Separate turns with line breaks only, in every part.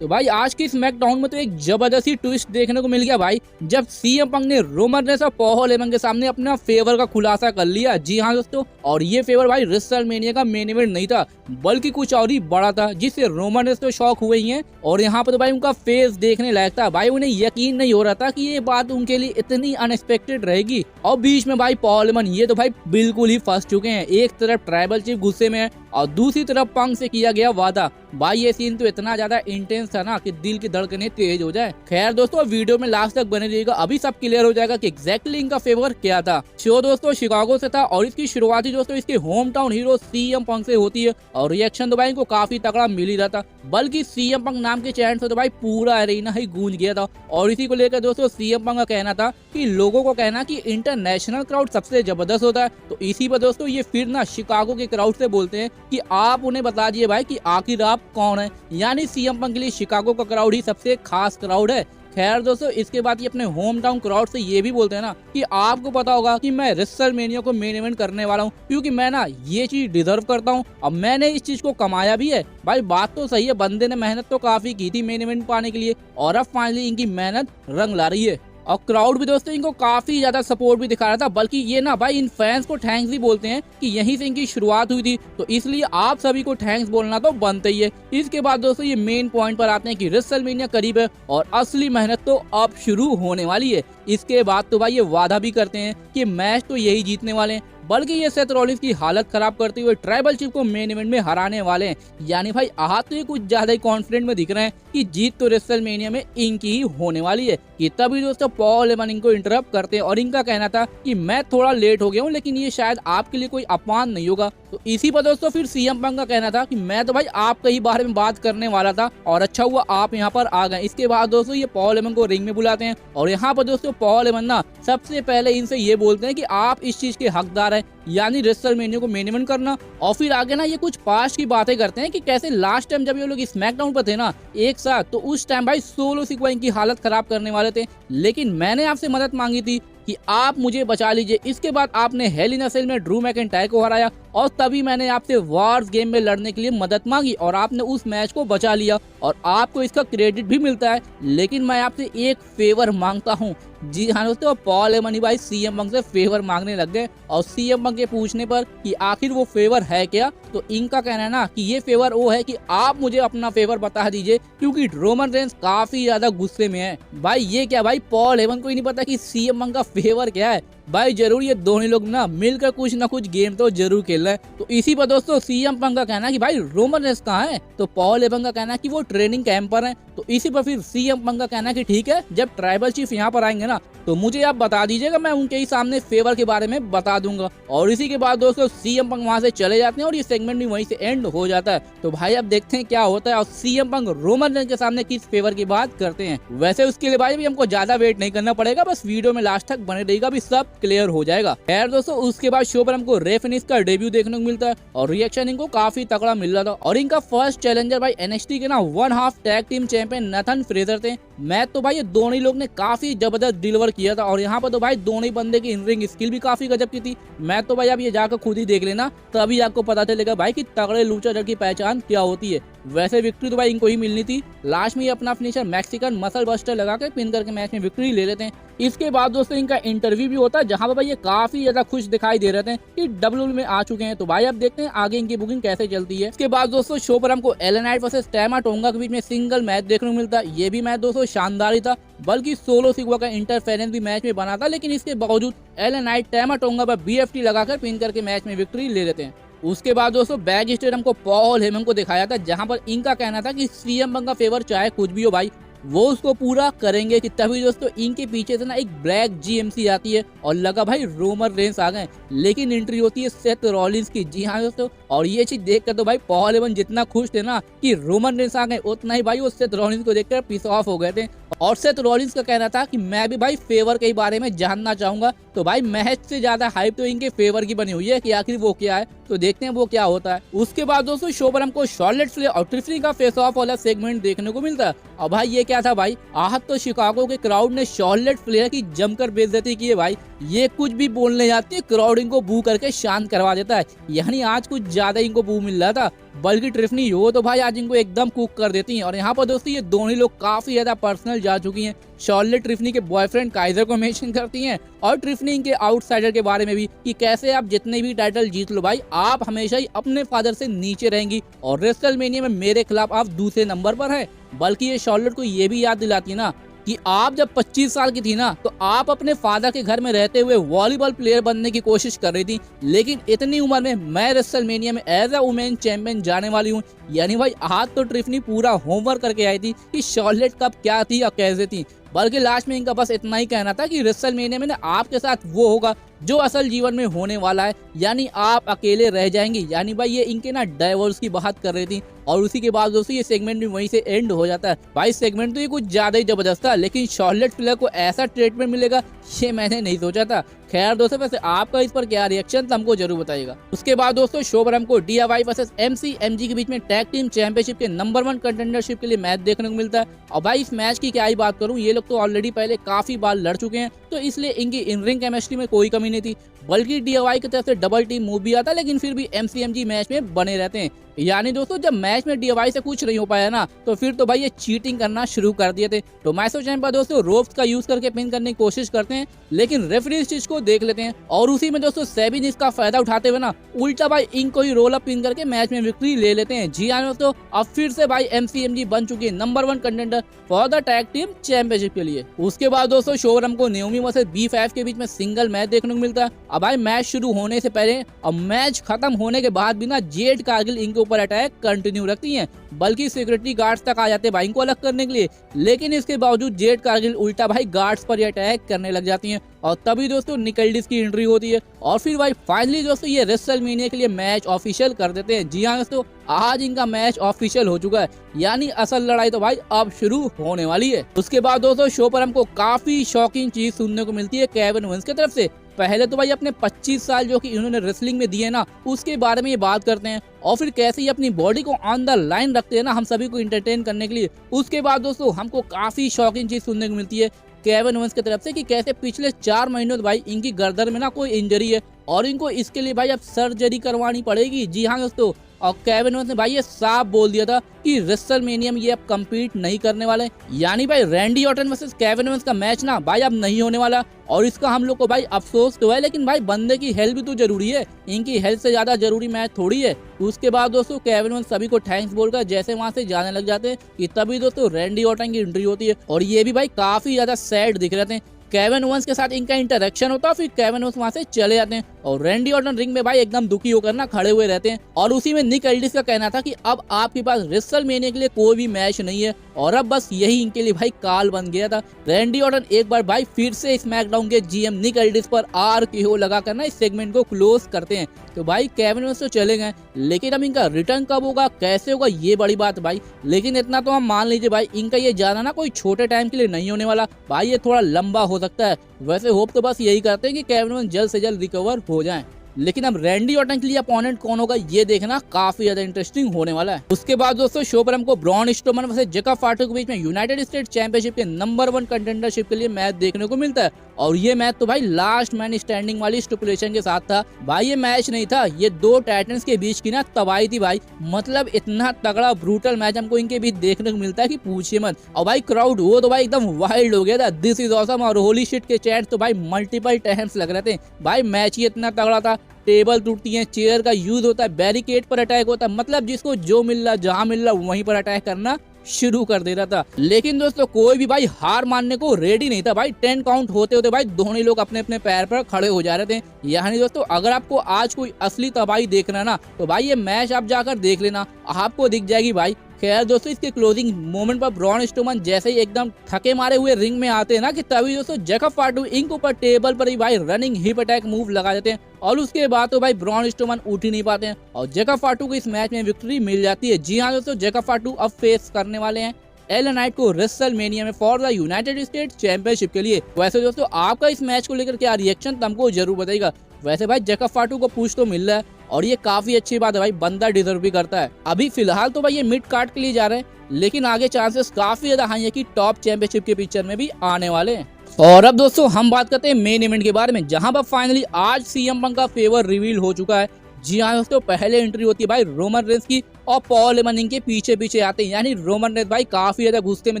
तो भाई आज की स्मैकडाउन में तो एक जबरदस्ती ट्विस्ट देखने को मिल गया भाई, जब सीएम पंक ने रोमन रेंस और पॉल हेमन के सामने अपना फेवर का खुलासा कर लिया। जी हाँ दोस्तों, और ये फेवर भाई रेसलमेनिया का मेन इवेंट नहीं था बल्कि कुछ और ही बड़ा था, जिससे रोमन रेंस तो शॉक हुए ही हैं। और यहाँ पर तो भाई उनका फेस देखने लायक था भाई, उन्हें यकीन नहीं हो रहा था कि ये बात उनके लिए इतनी अनएक्सपेक्टेड रहेगी। और बीच में भाई पॉल हेमन ये तो भाई बिल्कुल ही फंस चुके हैं। एक तरफ ट्राइबल चीफ गुस्से में है और दूसरी तरफ पंक से किया गया वादा। भाई ये सीन तो इतना ज्यादा इंटेंस था ना कि दिल की धड़कनें तेज हो जाए। खैर दोस्तों, वीडियो में लास्ट तक बने रहिएगा, अभी सब क्लियर हो जाएगा कि एग्जैक्टली इनका फेवर क्या था। शो दोस्तों शिकागो से था और इसकी शुरुआती दोस्तों इसके home town hero CM Punk से होती है। और रिएक्शन तो भाई इनको काफी तगड़ा मिल ही रहा था, बल्कि सीएम पंक नाम के चैन से तो भाई पूरा अरेना ही गूंज गया था। और इसी को लेकर दोस्तों सीएम पंक का कहना था कि लोगों को कहना कि इंटरनेशनल क्राउड सबसे जबरदस्त होता है। तो इसी पर दोस्तों ये फिर ना शिकागो के क्राउड से बोलते हैं कि आप उन्हें बता दिए भाई कि आखिर आप कौन है। यानी सीएम पंक के लिए शिकागो का क्राउड ही सबसे खास क्राउड है। खैर दोस्तों, इसके बाद ये अपने होम टाउन क्राउड से ये भी बोलते हैं ना कि आपको पता होगा कि मैं रेसलमेनिया को मेन इवेंट करने वाला हूँ, क्योंकि मैं ना ये चीज डिजर्व करता हूँ और मैंने इस चीज को कमाया भी है। भाई बात तो सही है, बंदे ने मेहनत तो काफी की थी मेन इवेंट पाने के लिए और अब फाइनली इनकी मेहनत रंग ला रही है। और क्राउड भी दोस्तों इनको काफी ज्यादा सपोर्ट भी दिखा रहा था, बल्कि ये ना भाई इन फैंस को थैंक्स भी बोलते हैं कि यहीं से इनकी शुरुआत हुई थी, तो इसलिए आप सभी को थैंक्स बोलना तो बनता ही है। इसके बाद दोस्तों ये मेन पॉइंट पर आते हैं कि रेसलमेनिया करीब है और असली मेहनत तो अब शुरू होने वाली है। इसके बाद तो भाई ये वादा भी करते हैं कि मैच तो यही जीतने वाले हैं, बल्कि ये सेथ रॉलिंस की हालत खराब करते हुए ट्राइबल चीफ को मेन इवेंट में हराने वाले हैं। यानी भाई आज तो ये कुछ ज्यादा ही कॉन्फिडेंट में दिख रहे हैं कि जीत तो रेसलमेनिया में इनकी ही होने वाली है। कि तभी दोस्तों पॉल हेमन इनको इंटरप्ट करते हैं और इनका कहना था कि मैं थोड़ा लेट हो गया हूँ, लेकिन ये शायद आपके लिए कोई अपमान नहीं होगा। तो इसी पर दोस्तों फिर सीएम पंक का कहना था कि मैं तो भाई आपके ही बारे में बात करने वाला था और अच्छा हुआ आप यहाँ पर आ गए। इसके बाद दोस्तों ये पॉल हेमन को रिंग में बुलाते हैं और यहाँ पर दोस्तों पॉल हेमन ना सबसे पहले इनसे ये बोलते हैं कि आप इस चीज के हकदार हैं, यानी रेसलमेनिया को मेन इवेंट करना। और फिर आगे ना ये कुछ पास्ट की बातें करते हैं कि कैसे लास्ट टाइम जब ये लोग स्मैकडाउन पर थे ना एक साथ, तो उस टाइम भाई सोलो सिक्वा इनकी हालत खराब करने वाले थे, लेकिन मैंने आपसे मदद मांगी थी कि आप मुझे बचा लीजिए। इसके बाद आपने हेल इन अ सेल में ड्रू मैकिंटायर को हराया और तभी मैंने आपसे वार्स गेम में लड़ने के लिए मदद मांगी और आपने उस मैच को बचा लिया और आपको इसका क्रेडिट भी मिलता है। लेकिन मैं आपसे एक फेवर मांगता हूँ। जी हाँ दोस्तों, पॉल हेमन भाई सीएम पंक से फेवर मांगने लग गए और सीएम पंक के पूछने पर कि आखिर वो फेवर है क्या, तो इनका कहना है ना कि ये फेवर वो है कि आप मुझे अपना फेवर बता दीजिए, क्योंकि रोमन रेंस काफी ज्यादा गुस्से में है। भाई ये क्या भाई, पॉल हेमन को ही नहीं पता कि सीएम पंक का फेवर क्या है। भाई जरूर ये दोनों लोग ना मिलकर कुछ ना कुछ गेम तो जरूर खेल रहे हैं। तो इसी पर दोस्तों सीएम पंक का कहना है कि भाई रोमन रेंस कहाँ है, तो पॉल हेमन का कहना है कि वो ट्रेनिंग कैंप पर है। तो इसी पर फिर सीएम पंक का कहना है कि ठीक है, जब ट्राइबल चीफ यहाँ पर आएंगे ना तो मुझे आप बता दीजिएगा, मैं उनके ही सामने फेवर के बारे में बता दूंगा। और इसी के बाद दोस्तों सीएम पंक वहां से चले जाते हैं और ये सेगमेंट भी वहीं से एंड हो जाता है। तो भाई अब देखते हैं क्या होता है और सीएम पंक रोमन रेंस के सामने किस फेवर की बात करते हैं। वैसे उसके लिए भाई भी हमको ज्यादा वेट नहीं करना पड़ेगा, बस वीडियो में लास्ट तक बने रहेगा, अभी सब क्लियर हो जाएगा। खैर दोस्तों, उसके बाद शो पर हमको रे फिनिश का डेब्यू देखने को मिलता है और रिएक्शन इनको काफी तगड़ा मिल रहा था। और इनका फर्स्ट चैलेंजर भाई एनएक्सटी के ना 1/2 tag team champion Nathan Fraser थे। मैच तो भाई ये दोनों ही लोग ने काफी जबरदस्त डिलीवर किया था और यहाँ पर तो भाई दोनों ही बंदे की इन रिंग स्किल भी काफी गजब की थी। मैं तो भाई अब ये जाकर खुद ही देख लेना, तभी आपको पता चलेगा भाई कि तगड़े लूचाडर की पहचान क्या होती है। वैसे विक्ट्री तो भाई इनको ही मिलनी थी। लास्ट में ये अपना फिनिशर मैक्सिकन मसल बस्टर लगा के पिन करके मैच में विक्ट्री ले लेते हैं। इसके बाद दोस्तों इनका इंटरव्यू भी होता है, जहां पर भाई ये काफी ज्यादा खुश दिखाई दे रहे थे कि डब्ल्यूडब्ल्यूई में आ चुके हैं। तो भाई अब देखते हैं आगे इनकी बुकिंग कैसे चलती है। इसके बाद दोस्तों शो पर हमको एलन नाइट वर्सेस टैमा टोंगा के बीच में सिंगल मैच देखने को मिलता है। ये भी मैच दोस्तों शानदार ही था, बल्कि सोलो सिक्वा का इंटरफेरेंस भी मैच में बना था, लेकिन इसके बावजूद एलन नाइट टैमा टोंगा पर बीएफटी लगाकर पिन करके मैच में विक्ट्री ले लेते हैं। उसके बाद दोस्तों बैक स्टेज हमको पॉल हेमन को दिखाया था, जहां पर इनका कहना था कि सीएम पंक का फेवर चाहे कुछ भी हो भाई वो उसको पूरा करेंगे। कि तभी दोस्तों इनके पीछे से ना एक ब्लैक जीएमसी आती है और लगा भाई रोमन रेंस आ गए, लेकिन एंट्री होती है सेथ रॉलिंस की। जी हाँ दोस्तों, और ये चीज देखकर तो भाई पॉल हेमन जितना खुश थे ना कि रोमन रेंस आ गए, उतना ही भाई वो सेथ रॉलिंस को देखकर पिस ऑफ हो गए थे। और सेथ रॉलिंस का कहना था कि मैं भी भाई फेवर के बारे में जानना चाहूंगा। तो भाई मैच से ज्यादा हाइप तो इनके फेवर की बनी हुई है कि आखिर वो क्या है, तो देखते हैं वो क्या होता है। उसके बाद दोस्तों शो पर हमको शार्लेट फ्लेयर और ट्रिफनी का फेस ऑफ वाला सेगमेंट देखने को मिलता है। और भाई ये क्या था भाई, आहत तो शिकागो के क्राउड ने शार्लेट फ्लेयर की जमकर बेइज्जती की है। भाई ये कुछ भी बोलने जाती है क्राउड इनको बू करके शांत करवा देता है, यानी आज कुछ ज्यादा इनको बू मिल रहा था। बल्कि ट्रिफनी हो तो भाई आज इनको एकदम कुक कर देती हैं। और यहाँ पर दोस्तों ये दोनों लोग काफी ज्यादा पर्सनल जा चुकी हैं। शॉर्लेट ट्रिफनी के बॉयफ्रेंड काइजर को मेंशन करती हैं और ट्रिफनी के आउटसाइडर के बारे में भी कि कैसे आप जितने भी टाइटल जीत लो भाई आप हमेशा ही अपने फादर से नीचे रहेंगी और रेसलमेनिया में मेरे खिलाफ आप दूसरे नंबर पर हैं। बल्कि ये शॉर्लेट को ये भी याद दिलाती है ना कि आप जब 25 साल की थी ना तो आप अपने फादर के घर में रहते हुए वॉलीबॉल प्लेयर बनने की कोशिश कर रही थी, लेकिन इतनी उम्र में मैं रेसलमेनिया में एज अ वुमेन चैंपियन जाने वाली हूँ। यानी भाई आज तो ट्रिफनी पूरा होमवर्क करके आई थी कि शॉर्लेट कब क्या थी और कैसे थी। बल्कि लास्ट में इनका बस इतना ही कहना था कि रेसलमेनिया में ना आपके साथ वो होगा जो असल जीवन में होने वाला है, यानी आप अकेले रह जाएंगे। यानी भाई ये इनके ना डाइवोर्स की बात कर रही थी और उसी के बाद दोस्तों ये सेगमेंट भी वहीं से एंड हो जाता है। भाई सेगमेंट तो ये कुछ ज्यादा ही जबरदस्त था, लेकिन शॉर्लेट फ्लेयर को ऐसा ट्रीटमेंट मिलेगा ये मैंने नहीं सोचा था। खैर दोस्तों वैसे आपका इस पर क्या रिएक्शन था हमको जरूर बताइएगा। उसके बाद दोस्तों शो पर हमको DIY वर्सेस MCMG के बीच में टैग टीम चैंपियनशिप के नंबर 1 कंटेंडरशिप के लिए मैच देखने को मिलता है। और भाई इस मैच की क्या ही बात करूं, ये लोग तो ऑलरेडी पहले काफी बार लड़ चुके हैं तो इसलिए इनकी इन रिंग केमिस्ट्री में कोई कमी नहीं थी। बल्कि DIY की तरफ से डबल टीम मूव भी आता, लेकिन फिर भी MCMG मैच में बने रहते हैं। यानी दोस्तों जब मैच में DIY से कुछ नहीं हो पाया ना तो फिर तो भाई ये चीटिंग करना शुरू कर दिए थे। टोमासो चैंपा दोस्तों रोप्स का यूज करके पिन करने की कोशिश करते हैं, लेकिन रेफरी इस चीज को देख लेते हैं और उसी में दोस्तों सेबिन इसका फायदा उठाते हुए ना उल्टा भाई इनको ही रोल अप पिन करके मैच में विक्ट्री ले लेते हैं। जी हाँ दोस्तों अब फिर से भाई MCMG बन चुकी है number 1 contender for the tag team championship के लिए। उसके बाद दोस्तों शो हमको नेओमी वर्सेस B5 के बीच में सिंगल मैच देखने को मिलता है। अब भाई मैच शुरू होने से पहले और मैच खत्म होने के बाद भी ना जेड कारगिल इनके ऊपर अटैक कंटिन्यू रखती हैं, बल्कि सिक्योरिटी गार्ड्स तक आ जाते हैं भाई इनको अलग करने के लिए, लेकिन इसके बावजूद जेड कारगिल उल्टा भाई गार्ड्स पर अटैक करने लग जाती हैं। और तभी दोस्तों निकल्डिस की एंट्री होती है और फिर भाई फाइनली दोस्तों ये रेसलमेनिया के लिए मैच ऑफिशियल कर देते हैं। जी हाँ दोस्तों आज इनका मैच ऑफिशियल हो चुका है, यानी असल लड़ाई तो भाई अब शुरू होने वाली है। उसके बाद दोस्तों शो पर हमको काफी शॉकिंग चीज सुनने को मिलती है केविन ओवेंस की तरफ से। पहले तो भाई अपने 25 साल जो कि इन्होंने रेसलिंग में दिए ना उसके बारे में ये बात करते हैं और फिर कैसे ही अपनी बॉडी को ऑन द लाइन रखते हैं ना हम सभी को इंटरटेन करने के लिए। उसके बाद दोस्तों हमको काफी शॉकिंग चीज सुनने को मिलती है केविन ओवेंस की तरफ से कि कैसे पिछले 4 महीनों तो भाई इनकी गर्दन में ना कोई इंजरी है और इनको इसके लिए भाई अब सर्जरी करवानी पड़ेगी। जी हाँ दोस्तों और केविन ओवेंस ने भाई ये साफ बोल दिया था कि रेसलमेनिया में ये अब कम्पीट नहीं करने वाले, यानी भाई Randy Orton versus Kevin Owens का मैच ना भाई अब नहीं होने वाला। और इसका हम लोग को भाई अफसोस तो है, लेकिन भाई बंदे की हेल्थ भी तो जरूरी है, इनकी हेल्थ से ज्यादा जरूरी मैच थोड़ी है। उसके बाद दोस्तों केविन ओवेंस सभी को थैंक्स बोलकर जैसे वहां से जाने लग जाते हैं कि तभी दोस्तों रैंडी ऑर्टन की एंट्री होती है और ये भी भाई काफी ज्यादा सैड दिख रहे थे। केविन ओवेंस के साथ इनका इंटरेक्शन होता है, फिर केविन ओवेंस वहां से चले जाते हैं और रैंडी ऑर्टन रिंग में भाई एकदम दुखी होकर ना खड़े हुए रहते हैं। और उसी में निक एल्डिस का कहना था कि अब आपके पास रेसलमेनिया के लिए कोई भी मैच नहीं है और अब बस यही इनके लिए भाई काल बन गया था। रैंडी ऑर्टन एक बार भाई फिर से स्मैकडाउन के GM निक एल्डिस पर RKO लगा कर ना इस सेगमेंट को क्लोज करते हैं। तो भाई केविन ओवेंस तो चले गए, लेकिन अब इनका रिटर्न कब होगा कैसे होगा ये बड़ी बात भाई। लेकिन इतना तो हम मान लीजिए भाई इनका ये जाना ना कोई छोटे टाइम के लिए नहीं होने वाला भाई, ये थोड़ा लंबा हो सकता है। वैसे होप तो बस यही करते हैं कि केविन ओवेंस जल्द से जल्द रिकवर हो जाएं। लेकिन अब रैंडी ऑर्टन के लिए अपोनेंट कौन होगा ये देखना काफी ज्यादा इंटरेस्टिंग होने वाला है। उसके बाद दोस्तों शो पर हमको ब्रॉन स्ट्रोमन वर्सेस जेकब फार्टू के बीच में यूनाइटेड स्टेट्स चैंपियनशिप के नंबर 1 कंटेंडरशिप के लिए मैच देखने को मिलता है और ये मैच तो भाई लास्ट मैन स्टैंडिंग वाली स्टिपुलेशन के साथ था। भाई ये मैच नहीं था, ये 2 टाइटन्स के बीच की ना तबाही थी भाई। मतलब इतना तगड़ा ब्रूटल मैच हमको इनके बीच देखने को मिलता है कि पूछिए मत। और भाई क्राउड वो तो भाई एकदम वाइल्ड हो गया था, दिस इज ऑसम और होली शिट के चैट तो भाई मल्टीपल टाइम्स लग रहे थे। भाई मैच ही इतना तगड़ा था, टेबल टूटती है, चेयर का यूज होता है, बैरिकेड पर अटैक होता है, मतलब जिसको जो मिल रहा जहां मिल रहा वहीं पर अटैक करना शुरू कर दे रहा था। लेकिन दोस्तों कोई भी भाई हार मानने को रेडी नहीं था भाई। 10 काउंट होते होते भाई दोनों लोग अपने अपने पैर पर खड़े हो जा रहे थे। यानी दोस्तों अगर आपको आज कोई असली तबाही देखना ना तो भाई ये मैच आप जाकर देख लेना, आपको दिख जाएगी भाई। खैर दोस्तों इसके क्लोजिंग मोमेंट पर ब्रॉन स्ट्रोमन जैसे ही एकदम थके मारे हुए रिंग में आते हैं ना कि तभी दोस्तों जेकब फार्टू इनके ऊपर टेबल पर ही भाई रनिंग हिप अटैक मूव लगा देते हैं और उसके बाद तो भाई ब्रॉन स्ट्रोमन उठ ही नहीं पाते हैं और जेकब फार्टू को इस मैच में विक्ट्री मिल जाती है। जी हाँ दोस्तों जेकब फार्टू अब फेस करने वाले हैं LA नाइट को रेसलमेनिया में for the United states championship के लिए। वैसे दोस्तों आपका इस मैच को लेकर क्या रिएक्शन हमको जरूर बताइएगा। वैसे भाई जेकब फार्टू को पुश तो मिल रहा है और ये काफी अच्छी बात है भाई, बंदा डिजर्व भी करता है। अभी फिलहाल तो भाई ये मिड कार्ड के लिए जा रहे हैं, लेकिन आगे चांसेस काफी ज्यादा हाई है कि टॉप चैंपियनशिप के पिक्चर में भी आने वाले हैं। और अब दोस्तों हम बात करते हैं मेन इवेंट के बारे में, जहां पर फाइनली आज CM पंक का फेवर रिवील हो चुका है। जी हाँ दोस्तों, पहले एंट्री होती है भाई रोमन रेंस की और पॉल हेमन इनके पीछे पीछे आते हैं। यानी रोमन रेंस भाई काफी ज्यादा गुस्से में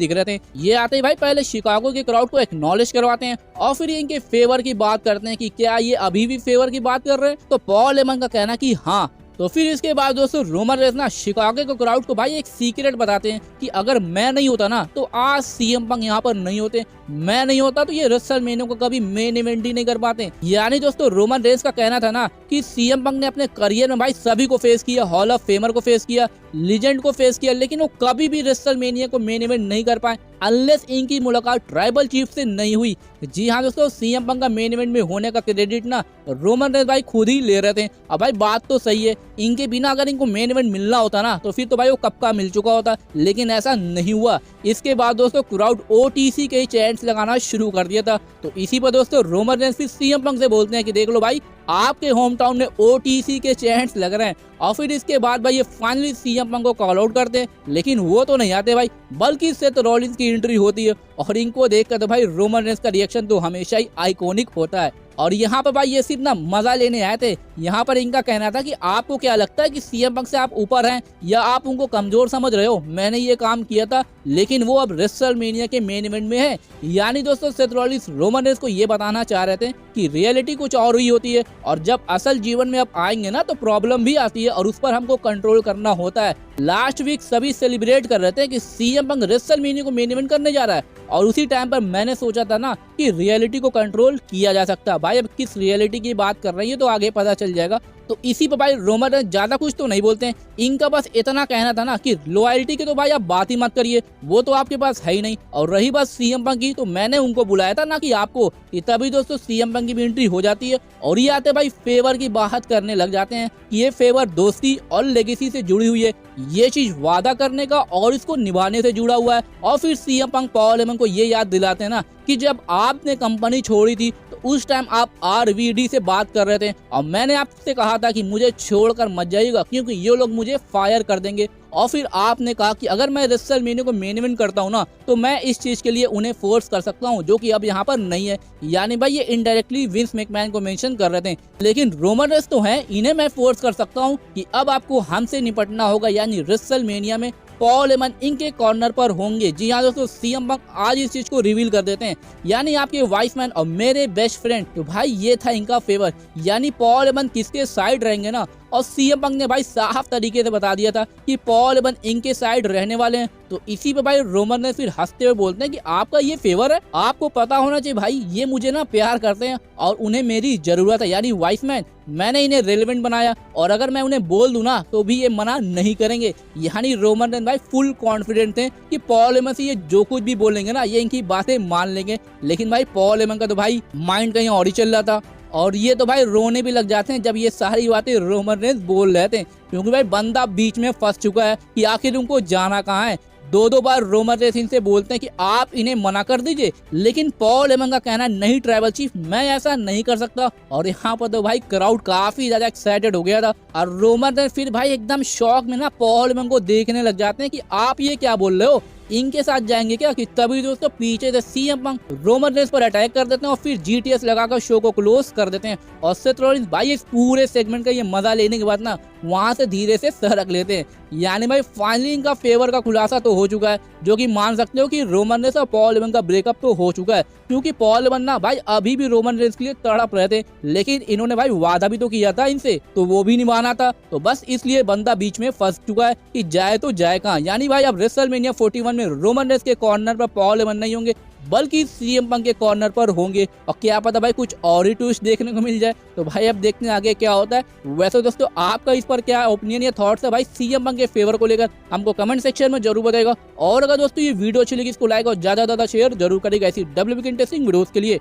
दिख रहे थे। ये आते ही भाई पहले शिकागो के क्राउड को एक्नॉलेज करवाते हैं और फिर इनके फेवर की बात करते हैं कि क्या ये अभी भी फेवर की बात कर रहे हैं। तो पॉल हेमन का कहना कि हाँ। तो फिर इसके बाद दोस्तों रोमन रेंस ना शिकागो के क्राउड को भाई एक सीक्रेट बताते हैं कि अगर मैं नहीं होता ना तो आज सीएम पंक यहाँ पर नहीं होते, मैं नहीं होता तो ये रेसलमेनिया को कभी मेन इवेंट ही नहीं कर पाते। यानी दोस्तों रोमन रेंस का कहना था ना कि सीएम पंक ने अपने करियर में भाई सभी को फेस किया, हॉल ऑफ फेमर को फेस किया, लीजेंड को फेस किया, लेकिन वो कभी भी रेसलमेनिया को मेन इवेंट नहीं कर पाए अनलेस इनकी मुलाकात ट्राइबल चीफ से नहीं हुई। जी हाँ दोस्तों, सीएम पंक का मेन इवेंट में होने का क्रेडिट ना रोमन रेंस भाई खुद ही ले रहे थे। अब भाई बात तो सही है, इनके बिना अगर इनको मेन इवेंट मिलना होता ना तो फिर तो भाई वो कब का मिल चुका होता, लेकिन ऐसा नहीं हुआ। इसके बाद दोस्तों क्राउड ओटीसी के चैंट्स लगाना शुरू कर दिया था। तो इसी पर दोस्तों रोमन रेंस फिर सीएम पंक से बोलते हैं कि देख लो भाई, आपके होम टाउन में ओटीसी के चैंट्स लग रहे हैं। और फिर इसके बाद भाई ये फाइनली सीएम पंक को कॉल आउट करते हैं, लेकिन वो तो नहीं आते भाई, बल्कि सेथ रॉलिंस की एंट्री होती है। और इनको देखकर तो भाई रोमन रेंस का रिएक्शन तो हमेशा ही आइकॉनिक होता है। और यहाँ पर भाई ये सिर्फ ना मजा लेने आए थे। यहाँ पर इनका कहना था कि आपको क्या लगता है कि सीएम पंक से आप ऊपर हैं या आप उनको कमजोर समझ रहे हो? मैंने ये काम किया था लेकिन वो अब रेसलमेनिया के मेन इवेंट में है। यानी दोस्तों सेथ रॉलिंस रोमन रेंस को ये बताना चाह रहे थे कि रियलिटी कुछ और हुई होती है और जब असल जीवन में आप आएंगे ना तो प्रॉब्लम भी आती है और उस पर हमको कंट्रोल करना होता है। लास्ट वीक सभी सेलिब्रेट कर रहे थे कि सीएम पंक रेसलमेनिया को मेन इवेंट करने जा रहा है और उसी टाइम पर मैंने सोचा था ना कि रियलिटी को कंट्रोल किया जा सकता है। भाई अब किस रियलिटी की बात कर रही है तो आगे पता चल जाएगा। तो इसी पर भाई रोमन रेंस ज्यादा कुछ तो नहीं बोलते हैं, इनका बस इतना कहना था ना कि लॉयल्टी की तो भाई आप बात ही मत करिए, वो तो आपके पास है ही नहीं। और रही बात सीएम पंक की, तो मैंने उनको बुलाया था ना कि आपको, कि तभी दोस्तों सीएम पंक की भी एंट्री हो जाती है और ये आते भाई फेवर की बात करने लग जाते हैं कि ये फेवर दोस्ती और लेगेसी से जुड़ी हुई है, ये चीज वादा करने का और इसको निभाने से जुड़ा हुआ है। और फिर सीएम पंक पॉल हेमन को ये याद दिलाते हैं ना कि जब आपने कंपनी छोड़ी थी तो उस टाइम आप आरवीडी से बात कर रहे थे और मैंने आपसे कहा था कि मुझे छोड़कर मत जाइएगा क्योंकि ये लोग मुझे फायर कर देंगे। और फिर आपने कहा कि अगर मैं रेसलमेनिया को मेन इवेंट करता हूँ ना तो मैं इस चीज के लिए उन्हें फोर्स कर सकता हूँ, जो कि अब यहाँ पर नहीं है। यानी भाई ये इनडायरेक्टली विंस मैकमैन को मेंशन कर रहे थे, लेकिन रोमन रेंस तो है, इन्हें मैं फोर्स कर सकता हूँ कि अब आपको हमसे निपटना होगा। यानी रेसलमेनिया में पॉल हेमन इनके कॉर्नर पर होंगे। जी हाँ दोस्तों, सीएम पंक आज इस चीज को रिवील कर देते हैं, यानी आपके वाइस मैन और मेरे बेस्ट फ्रेंड। तो भाई ये था इनका फेवर, यानी पॉल हेमन किसके साइड रहेंगे ना। और सीएम पंक ने भाई साफ तरीके से बता दिया था कि पॉल हेमन इनके साइड रहने वाले हैं। तो इसी पे भाई रोमन ने फिर हंसते हुए बोलते हैं कि आपका ये फेवर है, आपको पता होना चाहिए भाई, ये मुझे ना प्यार करते हैं और उन्हें मेरी जरूरत है। यानी वाइस मैन, मैंने इन्हें रेलेवेंट बनाया और अगर मैं उन्हें बोल दूं ना तो भी ये मना नहीं करेंगे। यानी रोमन रेंस भाई फुल कॉन्फिडेंट थे कि पॉल हेमन से ये जो कुछ भी बोलेंगे ना ये इनकी बातें मान लेंगे। लेकिन भाई पॉल हेमन का तो भाई माइंड कहीं और ही चल रहा था और ये तो भाई रोने भी लग जाते हैं जब ये सारी बातें रोमन रेंस बोल रहे थे, क्योंकि भाई बंदा बीच में फंस चुका है कि आखिर उनको जाना कहाँ है। दो बार रोमन रेंस इनसे बोलते हैं कि आप इन्हें मना कर दीजिए, लेकिन पॉल हेमन का कहना नहीं ट्राइबल चीफ, मैं ऐसा नहीं कर सकता। और यहाँ पर तो भाई क्राउड काफी ज्यादा एक्साइटेड हो गया था और रोमन रेंस फिर भाई एकदम शॉक में ना पॉल हेमन को देखने लग जाते हैं कि आप ये क्या बोल रहे हो, इनके साथ जाएंगे क्या? कि तभी दोस्तों पीछे से सीएम पंक रोमन रेंस पर अटैक कर देते हैं और फिर जीटीएस लगाकर शो को क्लोज कर देते हैं। और सेथ रॉलिंस भाई इस पूरे सेगमेंट का ये मजा लेने के बाद ना वहां से धीरे से सरक लेते हैं। यानी भाई फाइनली इनका फेवर का खुलासा तो हो चुका है, जो कि मान सकते हो कि रोमन रेंस और पॉल हेमन का ब्रेकअप तो हो चुका है, क्योंकि पॉल हेमन ना भाई अभी भी रोमन रेंस के लिए तड़प रहे थे, लेकिन इन्होंने भाई वादा भी तो किया था इनसे, तो वो भी निभाना था। तो बस इसलिए बंदा बीच में फंस चुका है कि जाए तो जाए कहाँ। यानी भाई अब रेसलमेनिया 41 में रोमन रेंस के कॉर्नर पर पॉल हेमन नहीं होंगे, बल्कि सीएम पंक के कॉर्नर पर होंगे। और क्या पता भाई कुछ और ही ट्विस्ट देखने को मिल जाए। तो भाई अब देखते हैं आगे क्या होता है। वैसे दोस्तों आपका इस पर क्या ओपिनियन या थॉट्स है भाई सीएम पंक के फेवर को लेकर, हमको कमेंट सेक्शन में जरूर बताएगा। और अगर दोस्तों ये वीडियो अच्छी लगी इसको लाइक और ज्यादा शेयर जरूर करेगा ऐसी डब्ल्यूबी के इंटरेस्टिंग वीडियोस के लिए।